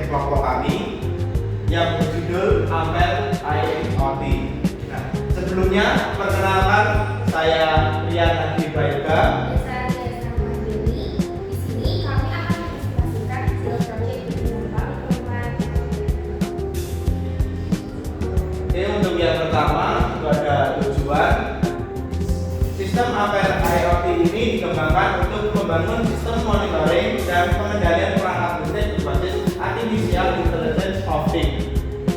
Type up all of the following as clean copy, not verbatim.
kelompok kami yang berjudul Ampere IoT. Nah, sebelumnya perkenalkan saya Rian Andi Bayoga. Untuk yang pertama itu ada tujuan. Sistem Ampere IoT ini dikembangkan untuk membangun sistem monitoring dan pengendalian perangkat listrik berbasis artificial intelligence of things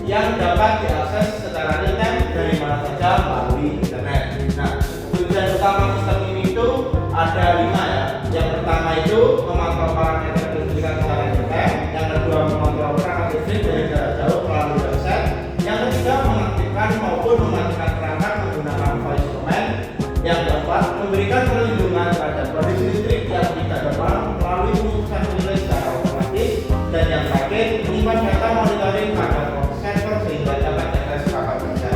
yang dapat diakses secara real time dari mana saja melalui internet. Nah, tujuan utama sistem ini itu ada 5 ya. Yang pertama itu memantau parameter kelistrikan secara real time. Yang kedua memantau perangkat listrik dari jarak jauh melalui website. Yang ketiga mengaktifkan maupun mematikan perangkat menggunakan voice command. Yang keempat memberikan perlindungan terhadap kondisi listrik yang tidak dapat melalui pemutusan relay secara otomatis. Dan yang terakhir menyimpan data monitoring pada server sehingga dapat diakses kapan saja.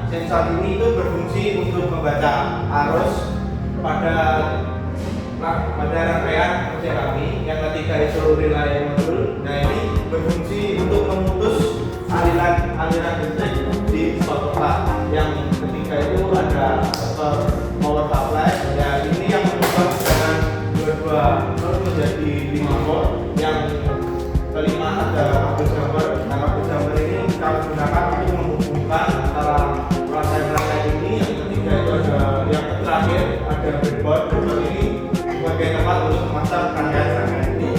Sensor ini itu berfungsi untuk membaca arus pada rangkaian kerja kami. Yang ketiga itu relay modul. Nah, ini berfungsi untuk memutus aliran listrik di suatu tempat. Yang ketiga itu ada power supply. Ya, ini yang mengubah dengan 22 volt menjadi 5 volt. Yang kelima ada kabel jumper. Nah, kabel jumper ini kami gunakan untuk menghubungkan antara rangkaian ini. Yang ketiga itu ada, yang terakhir ada breadboard. Breadboard ini sebagai tempat untuk memasang rangkaian ini.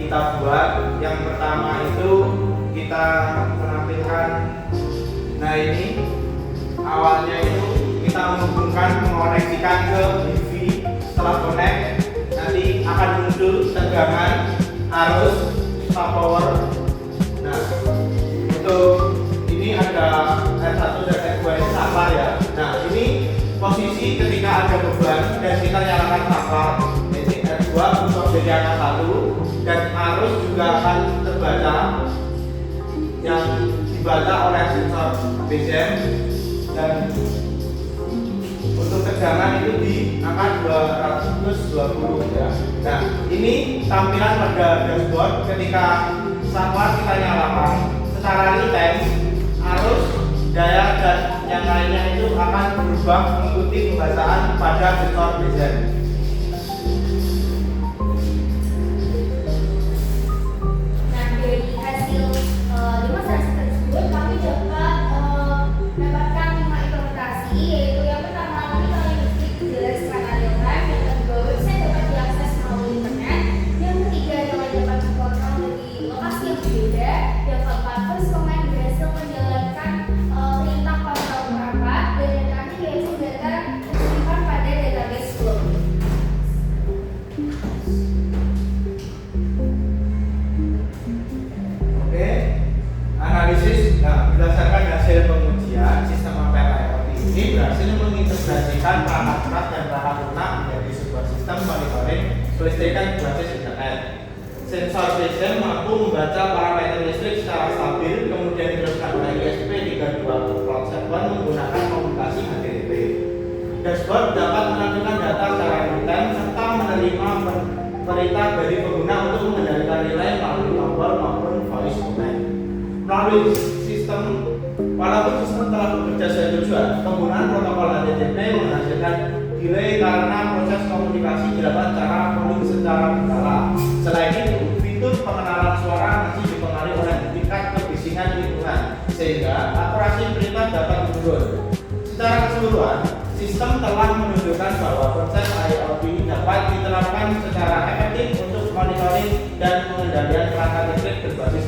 kita buat. Yang pertama itu kita menampilkan, nah ini awalnya itu kita menghubungkan, mengoneksikan ke TV. Setelah connect nanti akan muncul tegangan, arus, stop power. Nah untuk ini ada R1 dan R2 ini saklar ya. Nah ini posisi ketika ada beban dan kita nyalakan saklar, ini R2 untuk jadi angka 1 dan arus juga akan terbaca yang dibaca oleh sensor BCM, dan untuk tegangan itu di angka 220 ya. Nah ini tampilan pada dashboard ketika saklar kita nyalakan secara real time, arus, daya dan yang lainnya itu akan berubah mengikuti pembacaan pada sensor BCM. Nah dari hasil demonstrasi tersebut kami dapat mendapatkan 5 implementasi, yaitu yang pertama monitoring listrik jelas secara real time, yang kedua website dapat diakses melalui internet, yang ketiga dapat dikontrol dari lokasi yang berbeda, yang keempat voice command berhasil menjalankan perintah kontrol perangkat, dan yang terakhir yaitu data tersimpan pada database Flow. Oke, analisis. Nah, berdasarkan hasil pengujian, sistem Ampere IoT ini berhasil mengintegrasikan perangkat keras dan perangkat lunak menjadi sebuah sistem monitoring kelistrikan berbasis internet. Sensor BCM mampu membaca parameter listrik secara stabil, kemudian diteruskan oleh ESP32 cloud server menggunakan komunikasi HTTP. Dashboard dapat menampilkan data secara real time serta menerima perintah dari pengguna untuk mengendalikan relay melalui tombol maupun voice command. Melalui sistem, walaupun sistem telah bekerja sesuai tujuan, penggunaan protokol HTTP menghasilkan delay karena proses komunikasi dilakukan secara berkala. Selain itu, fitur pengenalan suara masih dipengaruhi oleh tingkat kebisingan lingkungan, sehingga akurasi perintah dapat menurun. Secara keseluruhan, sistem telah menunjukkan bahwa konsep IoT dapat diterapkan secara efektif untuk monitoring dan pengendalian perangkat listrik berbasis